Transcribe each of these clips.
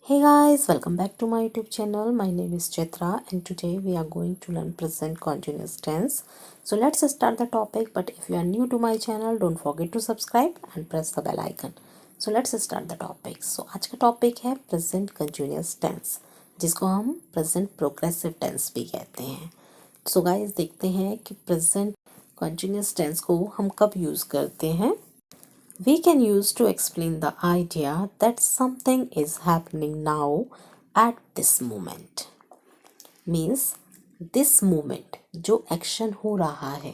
Hey guys, welcome back to my YouTube channel. My name is Chitra and today we are going to learn present continuous tense. So let's start the topic, but if you are new to my channel, don't forget to subscribe and press the bell icon. So let's start the topic. So आज का topic है present continuous tense, जिसको हम present progressive tense भी कहते हैं. So guys, देखते हैं कि present continuous tense को हम कब यूज़ करते हैं. We can use to explain the idea that something is happening now at this moment. Means this moment जो action हो रहा है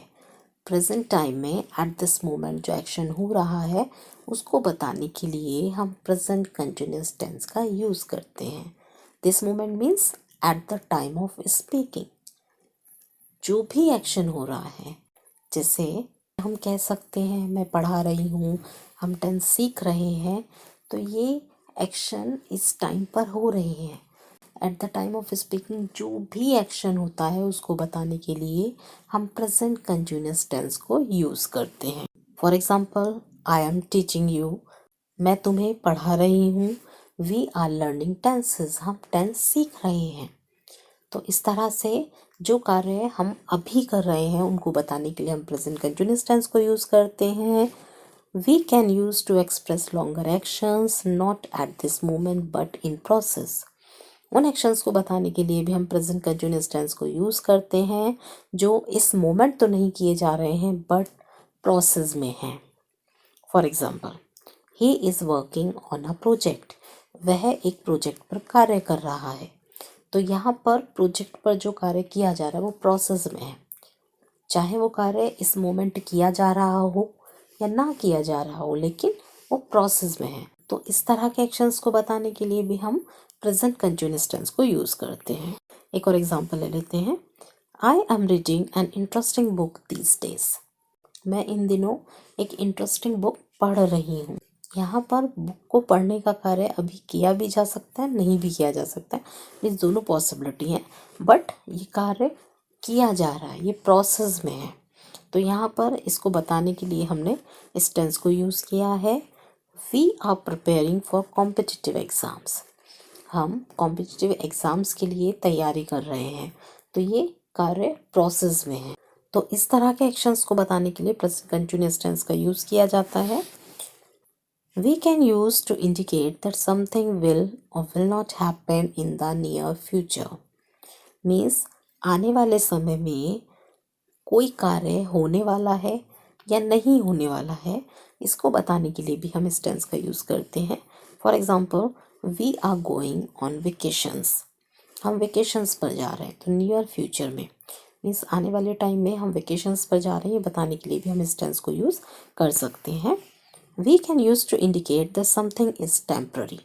present time में at this moment जो action हो रहा है उसको बताने के लिए हम present continuous tense का use करते हैं. This moment means at the time of speaking. जो भी action हो रहा है, जैसे हम कह सकते हैं मैं पढ़ा रही हूँ, हम टेंस सीख रहे हैं, तो ये एक्शन इस टाइम पर हो रही है. At the time of speaking जो भी एक्शन होता है उसको बताने के लिए हम प्रेजेंट कंटिन्यूअस टेंस को यूज़ करते हैं. For example, I am teaching you, मैं तुम्हें पढ़ा रही हूँ. वी आर लर्निंग टेंसेस, हम टेंस सीख रहे हैं. तो इस तरह से जो कार्य हम अभी कर रहे हैं उनको बताने के लिए हम प्रेजेंट कंटिन्यूअस टेंस को यूज़ करते हैं. We can use to express longer actions not at this moment but in process. उन एक्शंस को बताने के लिए भी हम प्रेजेंट कंटिन्यूअस टेंस को यूज़ करते हैं जो इस मोमेंट तो नहीं किए जा रहे हैं बट प्रोसेस में हैं. For example, he is working on a project, वह एक प्रोजेक्ट पर कार्य कर रहा है. तो यहाँ पर प्रोजेक्ट पर जो कार्य किया जा रहा है वो प्रोसेस में है. चाहे वो कार्य इस मोमेंट किया जा रहा हो या ना किया जा रहा हो, लेकिन वो प्रोसेस में है. तो इस तरह के एक्शंस को बताने के लिए भी हम प्रेजेंट कंटिन्यूअस टेंस को यूज़ करते हैं. एक और एग्जांपल ले लेते हैं. I am reading an interesting book these days, मैं इन दिनों एक इंटरेस्टिंग बुक पढ़ रही हूँ. यहाँ पर बुक को पढ़ने का कार्य अभी किया भी जा सकता है, नहीं भी किया जा सकता है. ये दोनों पॉसिबिलिटी हैं, बट ये कार्य किया जा रहा है, ये प्रोसेस में है. तो यहाँ पर इसको बताने के लिए हमने इस टेंस को यूज़ किया है. We are preparing for competitive exams, हम कॉम्पिटिटिव एग्ज़ाम्स के लिए तैयारी कर रहे हैं. तो ये कार्य प्रोसेस में है. तो इस तरह के एक्शंस को बताने के लिए प्रेजेंट कंटिन्यूअस टेंस का यूज़ किया जाता है. We can use to indicate that something will or will not happen in the near future. Means आने वाले समय में कोई कार्य होने वाला है या नहीं होने वाला है, इसको बताने के लिए भी हम इस टेंस का यूज़ करते हैं. For example, we are going on vacations, हम वेकेशंस पर जा रहे हैं. तो नियर फ्यूचर में मीन्स आने वाले टाइम में हम वेकेशंस पर जा रहे हैं, बताने के लिए भी हम इस टेंस को यूज़ कर सकते हैं. We can use to indicate that something is temporary,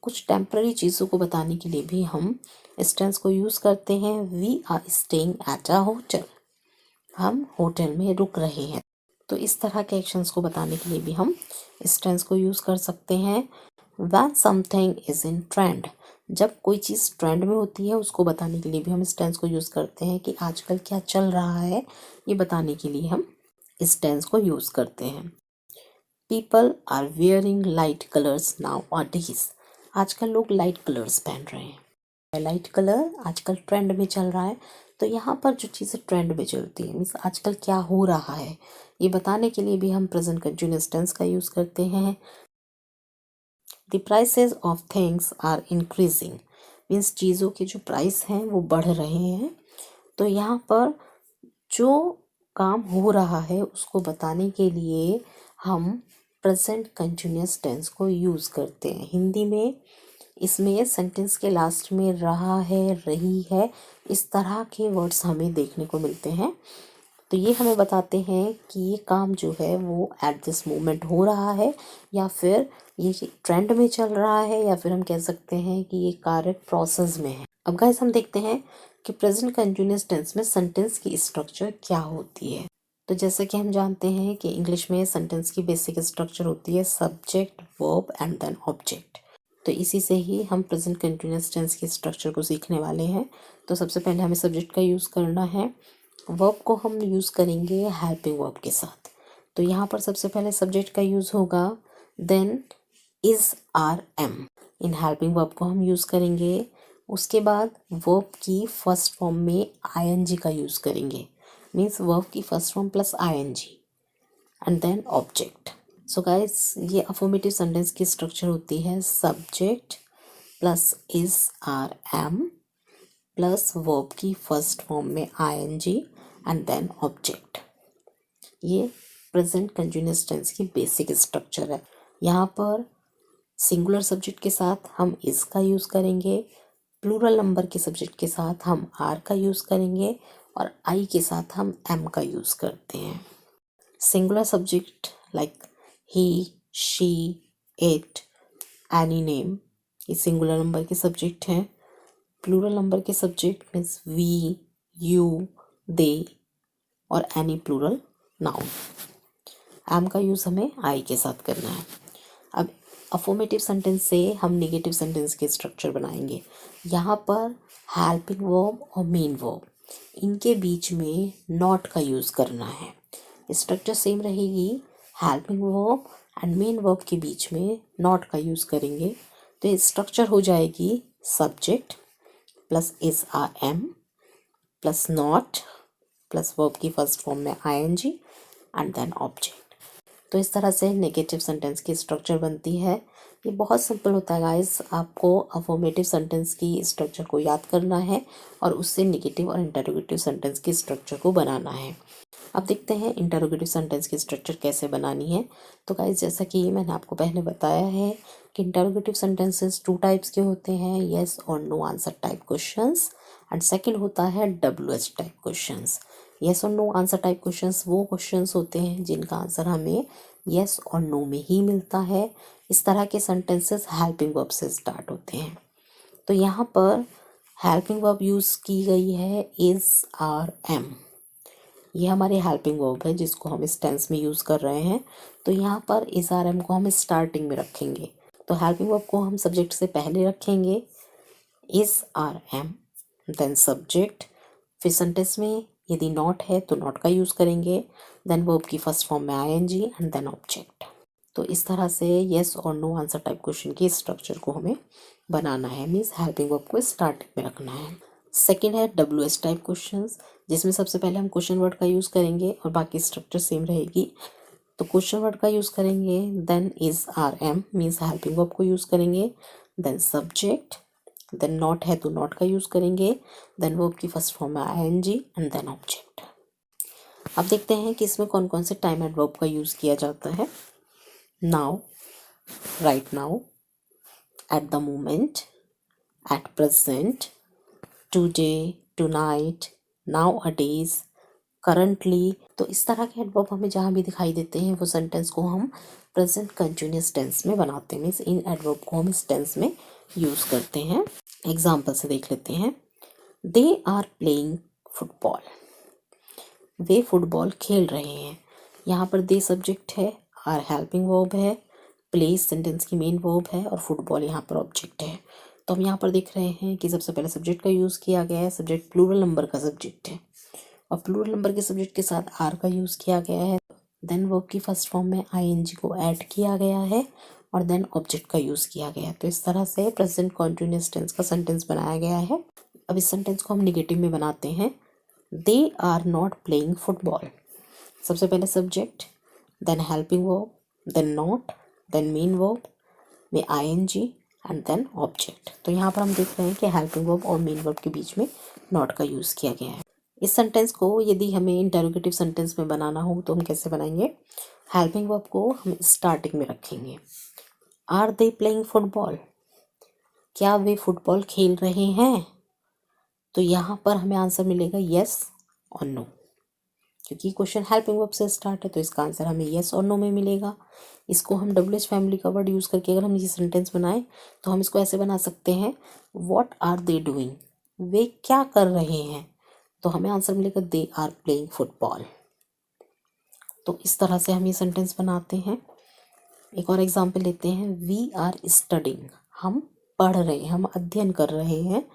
कुछ टेम्प्ररी चीज़ों को बताने के लिए भी हम इस टेंस को यूज़ करते हैं. We are staying at a hotel, हम होटल में रुक रहे हैं. तो इस तरह के एक्शंस को बताने के लिए भी हम इस टेंस को यूज़ कर सकते हैं. When something is in trend, जब कोई चीज़ ट्रेंड में होती है उसको बताने के लिए भी हम इस टेंस को यूज़ करते हैं कि आजकल क्या चल रहा है, ये बताने के लिए हम इस टेंस को यूज़ करते हैं. People are wearing light colours nowadays, आजकल लोग लाइट कलर्स पहन रहे हैं. लाइट कलर आजकल ट्रेंड में चल रहा है. तो यहाँ पर जो चीज़ें ट्रेंड में चलती है मीन्स आजकल क्या हो रहा है, ये बताने के लिए भी हम प्रेजेंट कंटिन्यूअस टेंस का यूज़ करते हैं. The prices of things are increasing, means चीज़ों के जो प्राइस हैं वो बढ़ रहे हैं. तो यहाँ पर जो काम हो रहा है उसको बताने के लिए हम प्रेजेंट कंटिन्यूअस टेंस को यूज़ करते हैं. हिंदी में इसमें सेंटेंस के लास्ट में रहा है, रही है, इस तरह के वर्ड्स हमें देखने को मिलते हैं. तो ये हमें बताते हैं कि ये काम जो है वो एट दिस मोमेंट हो रहा है या फिर ये ट्रेंड में चल रहा है, या फिर हम कह सकते हैं कि ये कार्य प्रोसेस में है. अब गाइस हम देखते हैं कि प्रेजेंट कंटिन्यूअस टेंस में सेंटेंस की स्ट्रक्चर क्या होती है. तो जैसे कि हम जानते हैं कि इंग्लिश में सेंटेंस की बेसिक स्ट्रक्चर होती है subject, verb and then object. तो इसी से ही हम प्रेजेंट कंटिन्यूअस टेंस की स्ट्रक्चर को सीखने वाले हैं. तो सबसे पहले हमें सब्जेक्ट का यूज़ करना है. वर्ब को हम यूज़ करेंगे हेल्पिंग वर्ब के साथ. तो यहाँ पर सबसे पहले सब्जेक्ट का यूज़ होगा, देन इज़ आर एम. इन हेल्पिंग वर्ब को हम यूज़ करेंगे। उसके बाद वर्ब की फर्स्ट फॉर्म में ing का यूज़ करेंगे, मीन्स वर्ब की first form plus ing and then object. So guys, ये अफर्मेटिव सेंटेंस की स्ट्रक्चर होती है subject plus is are am plus verb की फर्स्ट फॉर्म में ing एंड देन ऑब्जेक्ट। ये प्रेजेंट कंटिन्यूअस टेंस की बेसिक स्ट्रक्चर है। यहाँ पर सिंगुलर सब्जेक्ट के साथ हम इज का यूज़ करेंगे, प्लूरल नंबर के सब्जेक्ट के साथ हम आर का यूज़ करेंगे और आई के साथ हम एम का यूज़ करते हैं। Singular subject like he, she, it, any name, ये सिंगुलर नंबर के सब्जेक्ट हैं। प्लूरल नंबर के सब्जेक्ट मीन्स वी, यू, दे और एनी प्लूरल नाउन। एम का यूज़ हमें आई के साथ करना है। अब अफर्मेटिव सेंटेंस से हम नेगेटिव सेंटेंस के स्ट्रक्चर बनाएंगे। यहाँ पर हेल्पिंग वर्ब और मेन वर्ब, इनके बीच में नॉट का यूज़ करना है। स्ट्रक्चर सेम रहेगी, helping verb and main verb के बीच में नॉट का यूज़ करेंगे। तो ये स्ट्रक्चर हो जाएगी subject plus is are am plus not plus verb की फर्स्ट फॉर्म में ing एंड देन ऑब्जेक्ट। तो इस तरह से नेगेटिव सेंटेंस की स्ट्रक्चर बनती है। ये बहुत सिंपल होता है गाइस, आपको अफर्मेटिव सेंटेंस की स्ट्रक्चर को याद करना है और उससे नेगेटिव और इंटरोगेटिव सेंटेंस की स्ट्रक्चर को बनाना है। अब देखते हैं इंटरोगेटिव सेंटेंस की स्ट्रक्चर कैसे बनानी है। तो गाइस, जैसा कि मैंने आपको पहले बताया है कि इंटरोगेटिव सेंटेंसेस 2 टाइप्स के होते हैं, येस और no answer type questions and second होता है WH टाइप क्वेश्चंस। येस और नो आंसर टाइप क्वेश्चंस वो क्वेश्चंस होते हैं जिनका आंसर हमें येस और नो में ही मिलता है। इस तरह के सेंटेंसेस हेल्पिंग वर्ब से स्टार्ट होते हैं। तो यहाँ पर हेल्पिंग वर्ब यूज़ की गई है इज आर एम। ये हमारी हेल्पिंग वर्ब है जिसको हम इस टेंस में यूज़ कर रहे हैं। तो यहाँ पर इज आर एम को हम स्टार्टिंग में रखेंगे। तो हेल्पिंग वर्ब को हम सब्जेक्ट से पहले रखेंगे, is are am then subject. फिर सेंटेंस में यदि नॉट है तो नॉट का यूज़ करेंगे, देन वर्ब की फर्स्ट फॉर्म में ing एंड देन ऑब्जेक्ट। तो इस तरह से येस और नो आंसर टाइप क्वेश्चन की स्ट्रक्चर को हमें बनाना है, मीन्स हेल्पिंग वर्ब को स्टार्टिंग में रखना है। सेकेंड है WH टाइप क्वेश्चंस, जिसमें सबसे पहले हम क्वेश्चन वर्ड का यूज़ करेंगे और बाकी स्ट्रक्चर सेम रहेगी। तो क्वेश्चन वर्ड का यूज़ करेंगे, then is are am means helping verb को यूज़ करेंगे, देन सब्जेक्ट, देन नॉट है तो नॉट का यूज़ करेंगे, देन वर्ब की फर्स्ट फॉर्म में ing एंड देन ऑब्जेक्ट। अब देखते हैं कि इसमें कौन कौन से टाइम एंड वर्ब का यूज़ किया जाता है। Now, right now, at the moment, at present, today, tonight, nowadays, currently. तो इस तरह के एडवर्ब हमें जहाँ भी दिखाई देते हैं वो सेंटेंस को हम प्रेजेंट कंटिन्यूअस टेंस में बनाते हैं, मीन्स इन एडवर्ब को हम इस टेंस में यूज़ करते हैं। एग्जाम्पल से देख लेते हैं। दे आर प्लेइंग फुटबॉल, वे फुटबॉल खेल रहे हैं। यहाँ पर दे सब्जेक्ट है, आर हेल्पिंग वर्ब है, प्ले सेंटेंस की मेन वर्ब है और फुटबॉल यहाँ पर ऑब्जेक्ट है। तो हम यहाँ पर देख रहे हैं कि सबसे पहले सब्जेक्ट का यूज़ किया गया है। सब्जेक्ट प्लूरल नंबर का सब्जेक्ट है और प्लूरल नंबर के सब्जेक्ट के साथ आर का यूज़ किया गया है। देन वर्ब की फर्स्ट फॉर्म में ing को ऐड किया गया है और देन ऑब्जेक्ट का यूज़ किया गया है। तो इस तरह से प्रेजेंट कॉन्टिन्यूअस टेंस का सेंटेंस बनाया गया है। अब इस सेंटेंस को हम निगेटिव में बनाते हैं। They are not playing football, सबसे पहले subject, then helping verb, then not, then main verb में ing एंड देन ऑब्जेक्ट। तो यहाँ पर हम देख रहे हैं कि हेल्पिंग वर्ब और मेन वर्ब के बीच में नॉट का यूज़ किया गया है। इस सेंटेंस को यदि हमें इंटरोगेटिव सेंटेंस में बनाना हो तो हम कैसे बनाएंगे। हेल्पिंग वर्ब को हम स्टार्टिंग में रखेंगे। आर दे प्लेइंग फुटबॉल, क्या वे फुटबॉल खेल रहे हैं। तो यहाँ पर हमें आंसर मिलेगा येस और नो, क्योंकि क्वेश्चन हेल्पिंग वर्ब से स्टार्ट है तो इसका आंसर हमें येस और नो में मिलेगा। इसको हम WH फैमिली का वर्ड यूज़ करके अगर हम ये सेंटेंस बनाएं तो हम इसको ऐसे बना सकते हैं, व्हाट आर दे डूइंग, वे क्या कर रहे हैं। तो हमें आंसर मिलेगा दे आर प्लेइंग फुटबॉल। तो इस तरह से हम ये सेंटेंस बनाते हैं। एक और एग्जांपल लेते हैं। वी आर स्टडिंग, हम पढ़ रहे हैं, हम अध्ययन कर रहे हैं।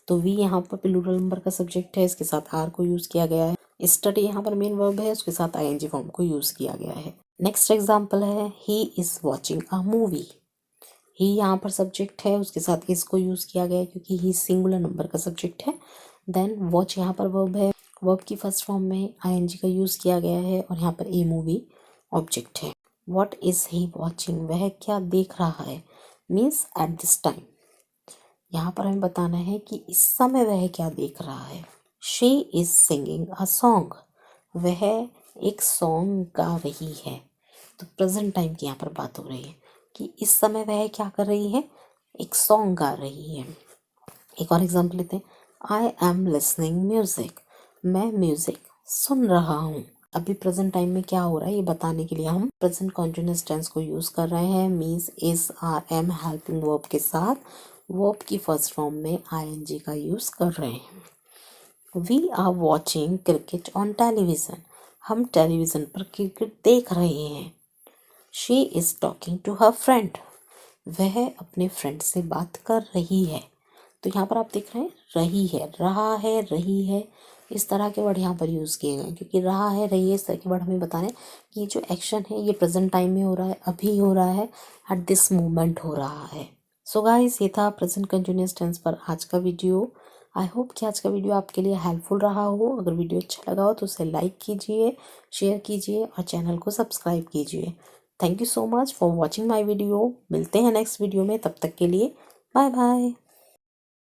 तो वी यहाँ पर प्लूरल नंबर का सब्जेक्ट है, इसके साथ आर को यूज़ किया गया है। स्टडी यहाँ पर मेन वर्ब है, उसके साथ ing फॉर्म को यूज़ किया गया है। नेक्स्ट एग्जांपल है, he is watching a movie, he यहाँ पर सब्जेक्ट है, उसके साथ इस को यूज़ किया गया है क्योंकि ही सिंगुलर नंबर का सब्जेक्ट है। देन वॉच यहाँ पर वर्ब है, वर्ब की फर्स्ट फॉर्म में आईएनजी का यूज़ किया गया है और यहाँ पर ए मूवी ऑब्जेक्ट है। व्हाट इज़ ही वॉचिंग, वह क्या देख रहा है, मीन्स एट दिस टाइम। यहाँ पर हमें बताना है कि इस समय वह क्या देख रहा है। She is singing a song, वह एक सॉन्ग गा रही है। तो प्रेजेंट टाइम की यहाँ पर बात हो रही है कि इस समय वह क्या कर रही है, एक सॉन्ग गा रही है। एक और एग्जाम्पल लेते हैं, आई एम लिसनिंग म्यूजिक, मैं म्यूजिक सुन रहा हूँ। अभी प्रेजेंट टाइम में क्या हो रहा है ये बताने के लिए हम प्रेजेंट कॉन्टिन्यूअस टेंस को यूज कर रहे हैं। Means is are am helping verb के साथ वर्ब की फर्स्ट फॉर्म में आईएनजी का यूज कर रहे हैं। We are watching cricket on television, हम टेलीविजन पर क्रिकेट देख रहे हैं। She is talking to her friend, वह अपने फ्रेंड से बात कर रही है। तो यहाँ पर आप देख रहे हैं रही है, रहा है, रही है, इस तरह के वर्ड यहाँ पर यूज़ किए गए हैं क्योंकि रहा है, रही है, इस तरह के वर्ड हमें बता रहे हैं कि ये जो एक्शन है ये प्रेजेंट टाइम में हो रहा है, अभी हो रहा है, एट दिस मोमेंट हो रहा है। सो गाइस, ये था प्रेजेंट कंटिन्यूअस टेंस पर आज का वीडियो। आई होप कि आज का वीडियो आपके लिए हेल्पफुल रहा हो। अगर वीडियो अच्छा लगा हो तो उसे लाइक कीजिए, शेयर कीजिए और चैनल को सब्सक्राइब कीजिए। Thank you so much for watching my video. मिलते हैं नेक्स्ट वीडियो में, तब तक के लिए बाय बाय।